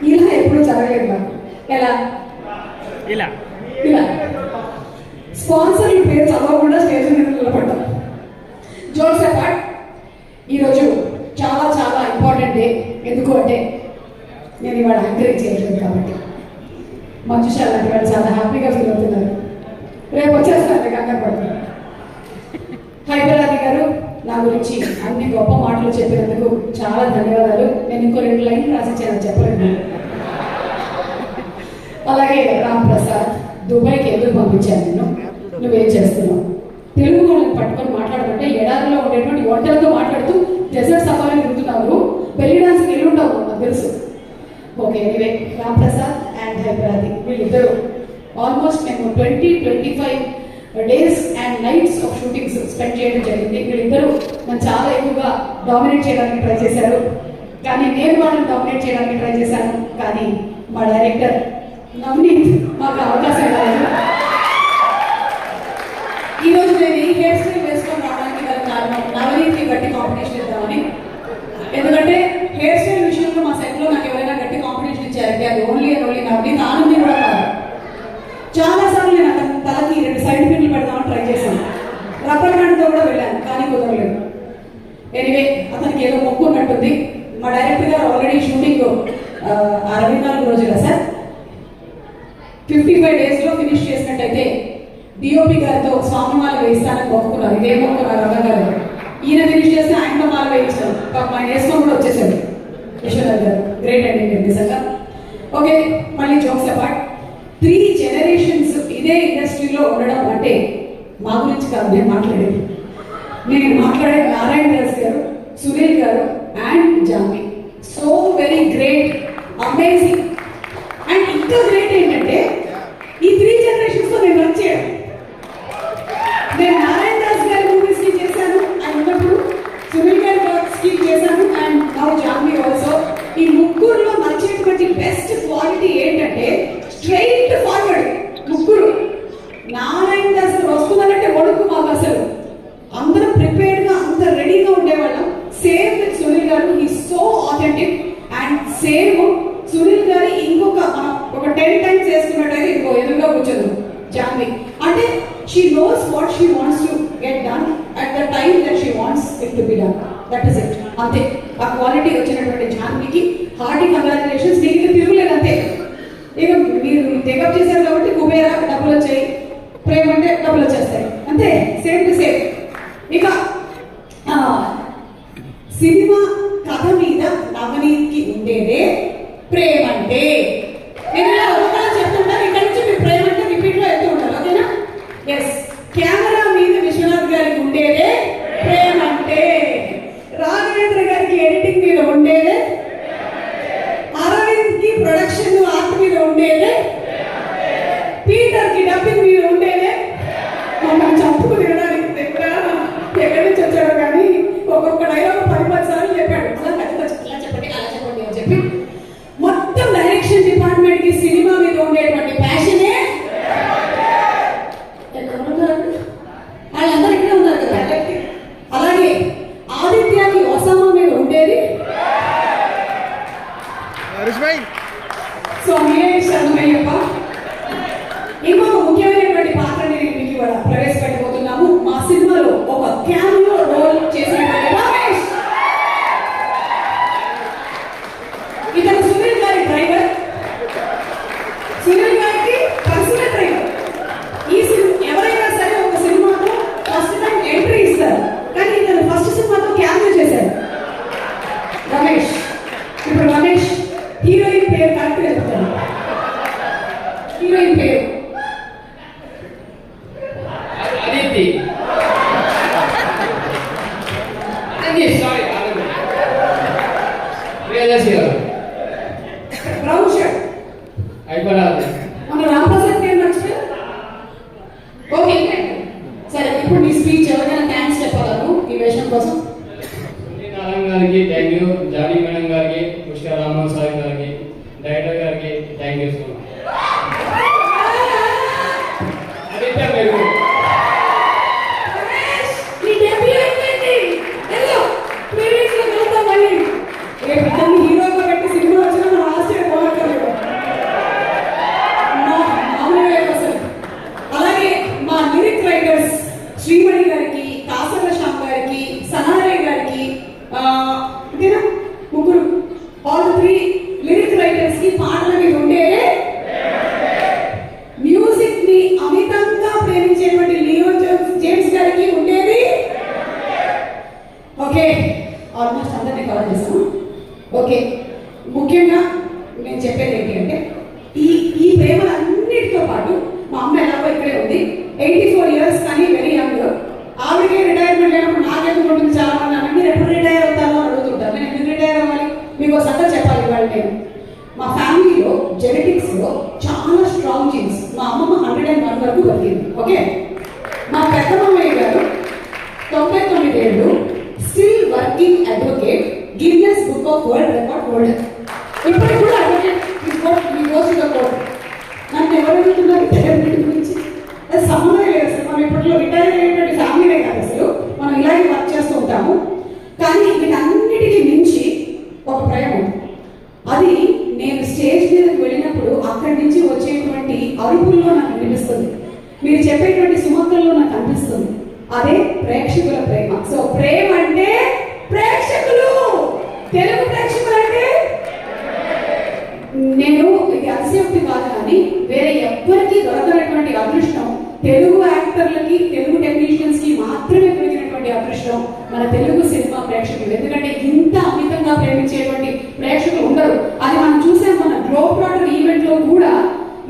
ఇలా ఎప్పుడు చదవలేదు నాకు. ఎలా ఇలా ఇలా స్పాన్సర్ల పేరు చదవకుండా స్టేజ్ మీద నిలబడ్డాం. జోక్స్ అపార్ట్, ఈరోజు చాలా చాలా ఇంపార్టెంట్ డే. ఎందుకు అంటే నేను ఇవాళ ఎంకరేజ్ చేయలేదు కాబట్టి. మంచుషా లాంటి వాళ్ళు చాలా హ్యాపీగా ఫీల్ అవుతున్నారు. రేపు వచ్చేస్తారు కంగారు పడుతున్నారు. హైదరాబాద్ గారు నా గురించి అన్ని గొప్ప మాటలు చెప్పినందుకు చాలా ధన్యవాదాలు. నేను ఇంకో 2 లైన్లు రాసిచ్చాను, చెప్పలేదు. అలాగే రామ్ ప్రసాద్, దుబాయ్కి ఎందుకు పంపించాను నువ్వేం చేస్తున్నావు? తెలుగు వాళ్ళని పట్టుకొని మాట్లాడమంటే ఎడారిలో ఉండేటువంటి వంటలతో మాట్లాడుతూ డెజర్ట్ సఫారీ తిరుగుతున్నావు. పెళ్లి డాన్స్కి వెళ్ళుంటావు నాకు తెలుసు. Okay, anyway Ram Prasad and Hyderabad వీళ్ళిద్దరు ఆల్మోస్ట్ మేము 20-25 days and nights of shootings spend చేయడం జరిగింది. వీళ్ళిద్దరూ నన్ను చాలా ఎక్కువగా డామినేట్ చేయడానికి ట్రై చేశారు, కానీ నేను వాళ్ళని డామినేట్ చేయడానికి ట్రై చేశాను. కానీ మా డైరెక్టర్ నవనీత్ మాకు అవకాశం ఇవ్వాలి. ఈరోజు నేను ఈ హెయిర్ స్టైల్ వేసుకొని రావడానికి గల కారణం నవనీత్కి గట్టి కాంపిటీషన్ ఇద్దామని. ఎందుకంటే హెయిర్ స్టైల్ విషయంలో మా సెట్లో నాకు ఎవరైనా గట్టి కాంపిటీషన్ ఇచ్చారంటే అది ఓన్లీ అండ్ ఓన్లీ నవనీత్. ఆనందం కూడా కాదు. చాలాసార్లు నేను అతని తలకి 2 సైడ్ పిన్లు పెడదామని ట్రై చేశాను. రబ్బర్ బ్యాండ్తో కూడా వెళ్ళాను, కానీ కుదరలేదు. ఎనివే అతనికి ఏదో మొక్కు ఉన్నట్టుంది. మా డైరెక్టర్ గారు ఆల్రెడీ షూటింగ్ 64 రోజులు సార్ 55 డేస్లో ఫినిష్ చేసినట్టయితే డిఓపి గారితో స్వామిమాల వేయిస్తానని మొక్కున్నారు. ఇదే మొక్కున్నారు అన్న గారు. ఈయన ఫినిష్ చేస్తే ఆయనతో మాల వేయించారు. ఆయన వేసుకొని కూడా వచ్చేసారు. యశ్వరాజ్ గారు గ్రేట్ అండి మీరు నిజంగా. ఓకే, మళ్ళీ జోక్స్ అపార్ట్, 3 జనరేషన్స్ ఇదే ఇండస్ట్రీలో ఉండడం అంటే మా గురించి కాదు నేను మాట్లాడేది. నేను మాట్లాడే నారాయణ దాస్ గారు, సునీల్ గారు and Janhvi. So very great, amazing. And ఇంకా గ్రేట్ ఏంటంటే ఈ 3 జనరేషన్స్ తో నేను వర్క్ చేయడం. నేను నారాయణ దాస్ గారి మూవీస్ కి చేశాను అని ఉన్నప్పుడు, సునీల్ గారి వర్క్స్ కి చేశాను అండ్ నౌ జాన్వి ఆల్సో. ఈ ముగ్గురులో నచ్చేటువంటి బెస్ట్ క్వాలిటీ ఏంటంటే స్ట్రైట్ ఫార్వర్డ్. ముగ్గురు నారాయణ దాస్ గారు వస్తున్నారంటే ఒడుకు మాకు అసలు అందరం ప్రిపేర్డ్ గా అంత రెడీగా ఉండేవాళ్ళం. సేమ్ విత్ సునీల్ గారు, he so authentic. And same Sunil గారి ఇంకొక ఒక 10 times వేసుకున్నట్టయితే ఇంకో ఎదురుగా కూర్చోదు జాన్వి. అంటే she knows what she wants to get done at the time that she wants it to be done. That is it. అంతే. ఆ క్వాలిటీ వచ్చినటువంటి జాన్వికి హార్టీ కంగ్రాచులేషన్స్. మీకు ఇది తిరుగులేదు అంతే. ఇక మీరు టేకప్ చేశారు కాబట్టి కుబేరా డబ్బులు వచ్చాయి, ప్రేమ అంటే డబ్బులు వచ్చేస్తాయి అంతే. Same to same. ఇక సినిమా కథ మీద నవనీత్కి ఉండేదే ప్రేమ అంటే. నేను ఇలా ఒకవేళ చెప్తుంటాను, ఇక్కడ నుంచి మీరు ప్రేమ అంటే రిపీట్ లో వెళ్తూ ఉంటారు. ఓకేనా? ఎస్. కెమెరా మీద విశ్వనాథ్ గారికి ఉండేదే ప్రేమ అంటే. రాఘవేంద్ర గారికి ఎడిటింగ్ మీద ఉండేదే, అరవింద్ కి ప్రొడక్షన్ ఆర్ట్ మీద ఉండేదే, పీటర్ కి డబ్బింగ్ మీద ఉండేదే. మమ్మల్ని చంపుకు తినడానికి ఎక్కడి నుంచి వచ్చాడో కానీ ఒక్కొక్క డైలాగ్ 10 సార్లు చెప్పాడు. అలా చెప్పండి అలా చెప్పండి అని చెప్పి మొత్తం డైరెక్షన్ డిపార్ట్మెంట్ కి సినిమా మీద ఉండేటువంటి ప్యాషనే. వాళ్ళందరూ ఇక్కడే ఉన్నారు కదా. అలాగే ఆదిత్యకి ఒసామా మీద ఉండేది సో మహేష్ అన్నయ్యప్ప. ఇంకొక ముఖ్యమైనటువంటి పాత్రని మీకు ఇవాళ ప్రవేశపెట్టబోతున్నాము. మా సినిమాలో ఒక క్యామియో రోల్ చేసినటువంటి రమేష్. ఇతను సునీల్ గారి డ్రైవర్, సునీల్ గారికి పర్సనల్ డ్రైవర్. ఈ సినిమా ఎవరైనా సరే ఒక సినిమాతో ఫస్ట్ టైం ఎంట్రీ ఇస్తారు, కానీ ఇతను ఫస్ట్ సినిమాతో క్యామియో చేశారు రమేష్. ఇప్పుడు రమేష్ హీరోయిన్ పేరు కరెక్ట్ చెప్తాను. హీరోయిన్ పేరు అదితి. బ్రౌన్ షర్ట్ అయిపోయింది. మన రామప్రసాద్ పేరు నచ్చితే ఓకే. సరే, ఇప్పుడు నీ స్పీచ్ ఎవరైనా థ్యాంక్స్ చెప్పగలను ఈ వేషం కోసం? నారాయణ గారికి థ్యాంక్ యూ, జానీ మేడం గారికి, పుష్కర్ రామన్ సార్ గారికి, డైరెక్టర్ గారికి thank you so much. Aditya మీరు నీ డెబ్యూ అయిపోయింది. హలో, ప్రీవియస్ లో వెళ్తాం మళ్ళీ. అంతేనా? ముగ్గురు, ఆల్ 3 లిరిక్ రైటర్స్ కి పాటల మీద ఉండేదే మ్యూజిక్ ని అమితంగా ప్రేమించేటువంటి లియో జేమ్స్ గారికి ఉండేది. ఓకే, ఆల్మోస్ట్ అందరినీ కవర్ చేస్తాను. ఓకే, ముఖ్యంగా నేను చెప్పేది ఏంటి అంటే ఈ ప్రేమలన్నిటితో పాటు మా అమ్మ ఎలాగో ఇక్కడే ఉంది, 84 ఇయర్స్ కానీ వెరీ యంగ్. ఆవిడకే రిటైర్మెంట్ లేనప్పుడు నాకెందుకు ఉంటుంది? చాలా మంది అన్న మీరు ఎప్పుడు రిటైర్ అవుతారో అని అడుగుతుంటారు. నేను ఎందుకు రిటైర్ అవ్వాలి? మీకు ఒక సంగతి చెప్పాలి. ఇవాళ నేను మా ఫ్యామిలీలో జెనెటిక్స్లో చాలా స్ట్రాంగ్ జీన్స్. మా అమ్మమ్మ 101 వరకు బతికింది. ఓకే, మా పెద్ద మామయ్య గారు 99 ఏళ్ళు, still working advocate, Guinness book of world record holder. ఇప్పటికి కూడా అడ్వకేట్ కోర్ట్. నన్ను ఎవరు అడుగుతున్నారు రిటైర్మెంట్ గురించి? అది సంబంధం లేదు అసలు. మనం ఇప్పట్లో రిటైర్ అయ్యేటువంటి ఫ్యామిలీనే కాదు అసలు. మనం ఇలాగే వర్క్ చేస్తూ ఉంటాము. కానీ వీటన్నిటికీ మించి ఒక ప్రేమ, అది నేను స్టేజ్ మీదకి వెళ్ళినప్పుడు అక్కడి నుంచి వచ్చేటువంటి అరుపుల్లో నాకు అనిపిస్తుంది, మీరు చెప్పేటువంటి సుమక్కల్లో నాకు అనిపిస్తుంది. అదే ప్రేక్షకుల ప్రేమ. సో ప్రేమ అంటే ప్రేక్షకులు, తెలుగు ప్రేక్షకులు అంటే నేను ఇది అతిశయోక్తి కాదు, కానీ వేరే ఎవ్వరికి దొరకనటువంటి అదృష్టం తెలుగు యాక్టర్లకి, తెలుగు టెక్నీషియన్స్ కి మాత్రమే దొరికినటువంటి అదృష్టం మన తెలుగు సినిమా ప్రేక్షకులు. ఎందుకంటే ఇంత అమితంగా ప్రేమించేటువంటి ప్రేక్షకులు ఉండరు. అది మనం చూసాం మన గ్లోబ్ ట్రాటర్ ఈవెంట్ లో కూడా.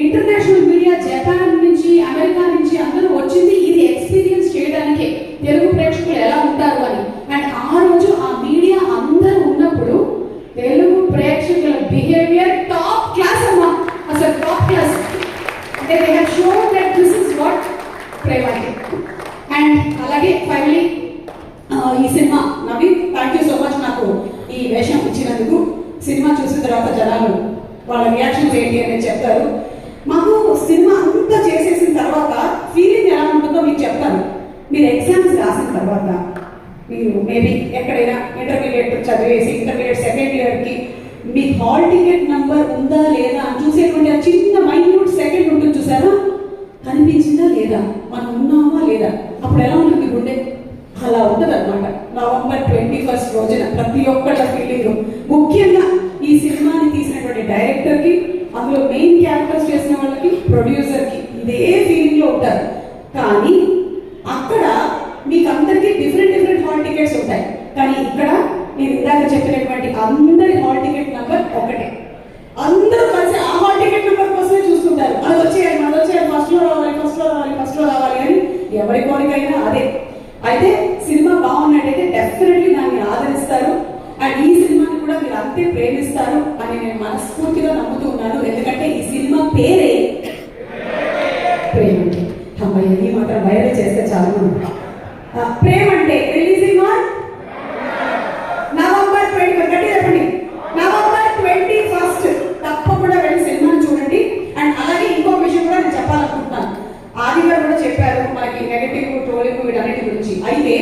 ఇంటర్నేషనల్ మీడియా జపాన్ నుంచి, అమెరికా నుంచి అందరూ వచ్చింది ఇది ఎక్స్పీరియన్స్ చేయడానికి తెలుగు ప్రేక్షకులు ఎలా ఉంటారు అని. అండ్ ఆ రోజు ఆ మీడియా అందరూ ఉన్నప్పుడు తెలుగు ప్రేక్షకుల బిహేవియర్ టాప్ క్లాస్ అమ్మా, అసలు టాప్ క్లాస్. అంటే they have shown that this is what ప్రేమ అంటే. అండ్ అలాగే ఫైనలీ ఈ cinema Naveen, thank you so much నాకు ఈ వేషం ఇచ్చినందుకు. సినిమా చూసిన తర్వాత జనాలు వాళ్ళ రియాక్షన్స్ ఏంటి అనేది చెప్తారు. మాకు సినిమా అంతా చేసేసిన తర్వాత ఫీలింగ్ ఎలా ఉంటుందో మీకు చెప్తాను. మీరు ఎగ్జామ్స్ రాసిన తర్వాత మీరు మేబీ ఎక్కడైనా ఇంటర్మీడియట్ చదివేసి ఇంటర్మీడియట్ సెకండ్ ఇయర్కి మీ హాల్ టికెట్ నంబర్ ఉందా లేదా అని చూసేటువంటి ఆ చిన్న మైన్యూట్ సెకండ్ ఉంటుంది చూసారా, కనిపించిందా లేదా, మనం ఉన్నామా లేదా, అప్పుడు ఎలా ఉంటుంది గుండె? అలా ఉంటుంది అనమాట. November 21 రోజున ప్రతి ఒక్కళ్ళ ఫీలింగ్. ముఖ్యంగా ఈ సినిమాని తీసినటువంటి డైరెక్టర్కి, అందులో మెయిన్ క్యారెక్టర్స్ చేసిన వాళ్ళకి, ప్రొడ్యూసర్కి ఇదే ఫీలింగ్ లో ఉంటారు. కానీ అక్కడ మీకు అందరికీ డిఫరెంట్ హాల్ టికెట్స్ ఉంటాయి. కానీ ఇక్కడ నేను ఇందాక చెప్పినటువంటి అందరి హాల్ టికెట్ నెంబర్ ఒకటే. అందరూ కలిసి ఆ హాల్ టికెట్ నెంబర్ కోసమే చూస్తుంటారు. అది వచ్చేయాలి, ఫస్ట్ లో రావాలి అని ఎవరి కోరికైనా అదే. అయితే సినిమా బాగున్నట్టయితే డెఫినెట్లీ దాన్ని ఆదరిస్తారు. అండ్ ఈ సినిమాని కూడా మీరు అంతే ప్రేమిస్తారు అని నేను మనస్ఫూర్తిగా నమ్ముతూ ఉన్నాను. ఎందుకంటే ఈ సినిమా పేరే ప్రేమ. అమ్మాయి ఈ మాట వైరల్ చేస్తే చాలా మంది. ప్రేమ అంటే రిలీజింగ్ ఆన్ November 21. గట్టి చెప్పండి, November 21 తప్పకుండా వెళ్ళి సినిమాని చూడండి. అండ్ అలాగే ఇంకొక విషయం కూడా నేను చెప్పాలనుకుంటున్నాను. ఆదిగా కూడా చెప్పారు మనకి నెగటివ్ ట్రోలింగ్ వీటన్నిటి గురించి. అయితే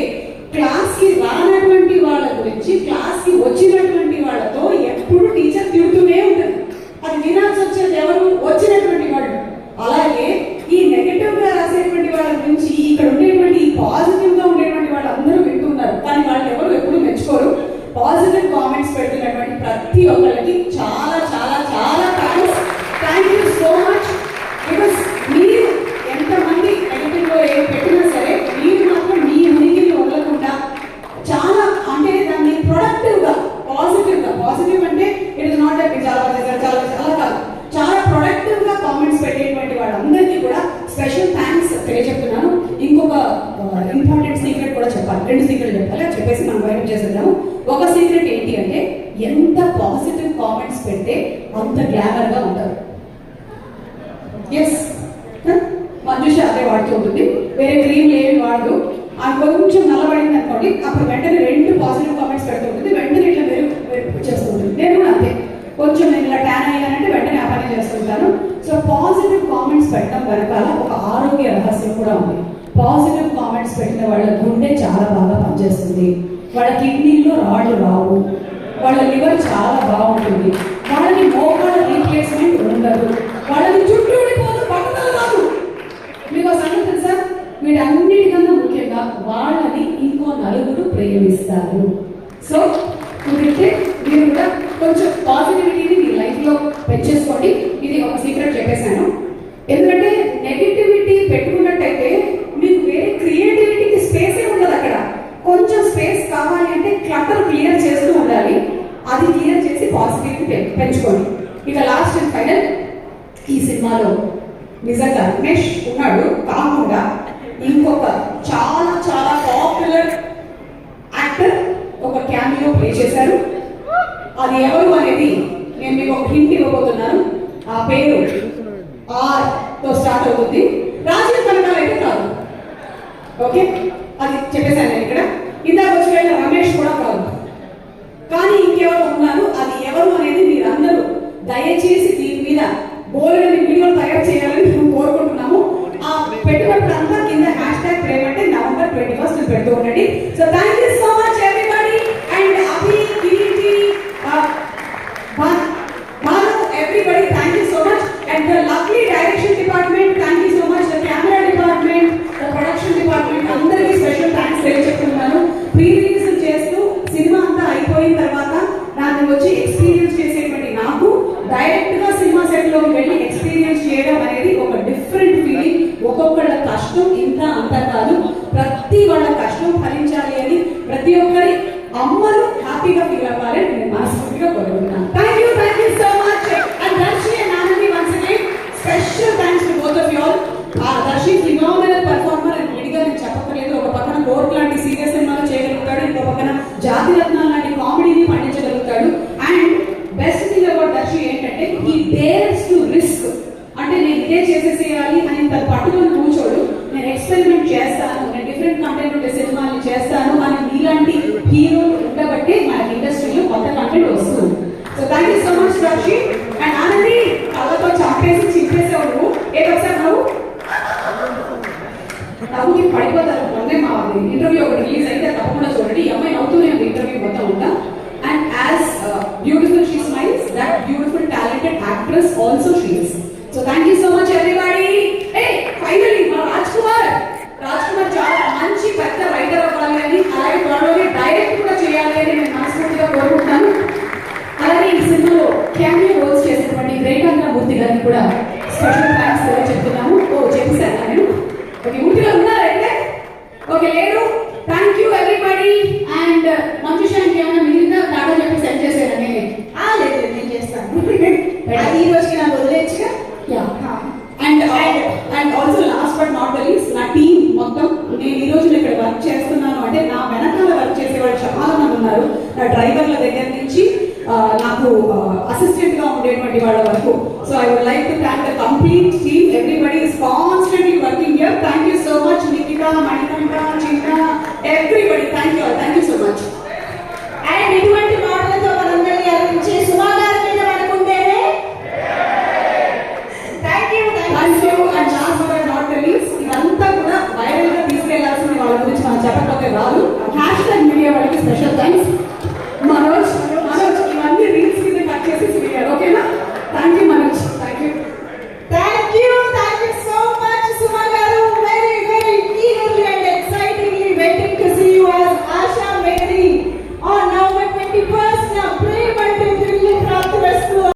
క్లాస్ కి రానటువంటి వాళ్ళ గురించి క్లాస్ కి వచ్చినటువంటి వాళ్ళతో ఎప్పుడు టీచర్ తిడుతూనే ఉంటుంది. అది వినాల్సి వచ్చేది ఎవరు? వచ్చినటువంటి వాళ్ళు. అలాగే ఈ నెగటివ్ గా రాసేటువంటి వాళ్ళ గురించి ఇక్కడ ఉండేటువంటి పాజిటివ్ గా ఉండేటువంటి వాళ్ళు అందరూ వింటున్నారు. కానీ వాళ్ళు ఎవరు ఎప్పుడు మెచ్చుకోరు. పాజిటివ్ కామెంట్స్ పెడుతున్నటువంటి ప్రతి ఒక్కరికి చాలా చాలా చాలా thank you so much. Because మీరు ఎంతమంది నెగటివ్ లో ఏం పెట్టినా సరే మీరు మాత్రం మీ ఉనికిని వదలకుండా చాలా, అంటే దాన్ని ప్రొడక్టివ్ గా పాజిటివ్ అంటే ఇట్ ఇస్ నాట్ దట్ చాలా కాదు, చాలా ప్రొడక్టివ్ గా కామెంట్స్ పెట్టేటువంటి వాళ్ళందరికీ కూడా స్పెషల్ థ్యాంక్స్ తెలియజెప్తున్నాను. ఇంకొక ఇంపార్టెంట్ సీక్రెట్ కూడా చెప్పాలి. 2 సీక్రెట్ చెప్పాలి, చెప్పేసి మనం బయట చేసేద్దాము. ఒక సీక్రెట్ ఏంటి అంటే ఎంత పాజిటివ్ కామెంట్స్ పెడితే అంత గ్లామర్ గా ఉంటారు. ఎస్, మంజుష అదే వాడుతూ ఉంటుంది, వేరే క్రీమ్ ఏమి వాడదు. ఆ కొంచెం నల్లబడింది అనుకోండి, అప్పుడు వెంటనే 2 పాజిటివ్ కామెంట్స్ పెడుతుంటుంది, వెంటనే ఇట్లా మెరుగు చేస్తుంటుంది. నేను కూడా అంతే, కొంచెం నేను ఇలా ట్యాన్ అయ్యానంటే వెంటనే ఆ పని చేస్తుంటాను. సో పాజిటివ్ కామెంట్స్ పెట్టడం వెనకాల ఒక ఆరోగ్య రహస్యం కూడా ఉంది. పాజిటివ్ కామెంట్స్ పెట్టిన వాళ్ళ గుండె చాలా బాగా పనిచేస్తుంది, వాళ్ళ కిడ్నీలో రాళ్ళు రావు, వాళ్ళ లివర్ చాలా బాగుంటుంది, వాళ్ళకి మోకాళ్ళ రీప్లేస్మెంట్ ఉండదు, వాళ్ళకి చుట్టూ ఉండిపోదు, పట్టుదల కాదు. మీకు ఒక సంగతి తెలుసా, వీటన్నిటికన్నా ముఖ్యంగా వాళ్ళని ఇంకో నలుగురు ప్రేమిస్తారు. సో కుదిరితే మీరు కూడా కొంచెం పాజిటివిటీని మీ లైఫ్లో పెంచేసుకోండి. ఇది ఒక సీక్రెట్ చెప్పేశాను. ఎందుకంటే నెగిటివిటీ పెట్టుకున్నట్టయితే మీకు వేరే క్రియేటివిటీకి స్పేసే ఉండదు. అక్కడ కొంచెం స్పేస్ కావాలి అంటే క్లటర్ క్లియర్ చేస్తూ ఉండాలి. అది క్లియర్ చేసి పాజిటివిటీ పెంచుకోండి. ఇక లాస్ట్ అండ్ ఫైనల్, ఈ సినిమాలో నిజంగా రమేష్ ఉన్నాడు కాకుండా ఇంకొక చాలా చాలా పాపులర్ యాక్టర్ ఒక క్యామియో ప్లే చేశారు. అది ఎవరు అనేది నేను మీకు ఒక హింట్ ఇవ్వబోతున్నాను. ఆ పేరు ఆర్ తో స్టార్ట్ అవుతుంది. రాజీవ్ కనకాల అయితే కాదు. ఓకే, అది చెప్పేశాను నేను ఇక్కడ. ఇందాక వచ్చిన రమేష్ కూడా కాదు. కానీ ఇంకెవరు ఉన్నారు, అది ఎవరు అనేది మీరందరూ దయచేసి దీని మీద బోల్డని వీడియోలు తయారు చేయాలని మేము కోరుకుంటున్నాము. ఆ పెట్టినప్పుడు అంతా కింద #ప్రేమంటే November 21 పెడుతూ ఉండండి. So thank you so much everybody and Abhi Kireeti Banu, everybody, thank you so much. And the lovely direction department, thank you so much. The camera department, the production department, అందరికీ స్పెషల్ థ్యాంక్స్ తెలియజేస్తున్నాను. Pre release చేస్తూ cinema అంతా అయిపోయిన తర్వాత నాకు వచ్చి experience చేసేటువంటి నాకు డైరెక్ట్ గా సినిమా సెట్ లోకి వెళ్ళి ఎక్స్పీరియన్స్ చేయడం అనేది ఒక డిఫరెంట్ ఫీలింగ్. ఒక్కొక్కళ్ళ కష్టం ఇంత అంత కాదు, ప్రతి వాళ్ళ కష్టం ఫలించాలి అని ప్రతి ఒక్కరి అమ్మలు హ్యాపీగా ఫీల్ అవ్వాలని నేను మనస్ఫూర్తిగా కోరుకుంటున్నాను. Thank you so much. And Darshi and Anandi once again special thanks to both of you all. Darshi phenomenal performer అని విడిగా నేను చెప్పక్కర్లేదు. ఒక పక్కన కోర్ట్ లాంటి సీరియస్ సినిమాలు చేయగలుగుతాడు, ఇంకో పక్కన జాతి రత్నాలు లాంటి కామెడీని పండించగలుగుతాడు. And best thing about Darshi ఏంటంటే హీ డేర్స్ టు రిస్క్. అంటే నేను ఇదే చేసేసేయాలి అని తన పట్టుకొని కూర్చోడు. నేను ఎక్స్పెరిమెంట్ చేస్తాను, నేను డిఫరెంట్ కంటెంట్ ఉండే సినిమాని చేస్తాను అని మీలాంటి హీరోలు ఉండబట్టే మన ఇండస్ట్రీలో కొత్త కంటెంట్ వస్తుంది. So thank you so much Darshi. And Anandi కళ్ళతో చంపేసి చింపేసావు నువ్వు. ఒకసారి నవ్వుకి పడిపోతారు. మొన్నే మా ఇంటర్వ్యూ ఒకటి రిలీజ్ అయితే తప్పకుండా చూడండి. ఈ అమ్మాయి నవ్వుతూనే ఉంది ఇంటర్వ్యూ మొత్తం ఉంటా. And as beautiful she smiles, that beautiful talented actress also she is. So thank you so much everybody. Finally మా రాజ్ కుమార్ చాలా మంచి పెద్ద రైటర్ అవ్వాలి అని, అలాగే త్వరలోనే డైరెక్ట్ కూడా చేయాలి అని నేను మనస్ఫూర్తిగా కోరుకుంటున్నాను. అలాగే ఈ సినిమాలో క్యామియో రోల్స్ చేసినటువంటి రేఖాంతమూర్తి గారిని కూడా స్పెషల్ థ్యాంక్స్ చెప్తున్నాము. చెప్పేశాను నేను. ఓకే, ఊటిలో ఉన్నారైతే ఓకే లేరు. Thank you everybody. అండ్ మంజుషానికి ఏమైనా మిగిలిన టాటా చెప్పి సెండ్ చేశాను నేను. లేదు నేను చేస్తాను. అది ఈ రోజుకి నాకు వదిలేచ్చుగా. And also last but not the least, నా టీం మొత్తం నేను ఈ రోజు ఇక్కడ వర్క్ చేస్తున్నాను అంటే నా వెనకాల వర్క్ చేసేవాళ్ళు చాలా మంది ఉన్నారు. నా డ్రైవర్ల దగ్గర నుంచి నాకు అసిస్టెంట్ గా ఉండేటువంటి వాళ్ళ వరకు. So I would like to thank the complete team. Everybody is constantly working here. Thank you so much Nikhitha, Manikanta, Chinna, everybody thank you so much. And ఇటువంటి మాటలతో మనందరినీ అర్పించే సుమా గారి మీద మనకుంటేనే thank you. And last but not the least, ఇదంతా కూడా viral గా తీసుకెళ్లాల్సిన వాళ్ళ గురించి మనం చెప్పకపోతే రాదు. #మీడియా వాళ్ళకి స్పెషల్ థ్యాంక్స్. మనోజ్ ఇవన్నీ రీల్స్ కింద కట్ చేసి ఓకేనా? Thank you Manoj. Thank you so much Suma గారు. Very very eagerly and excitingly waiting to see you as Asha Megadi on November 21st. Now,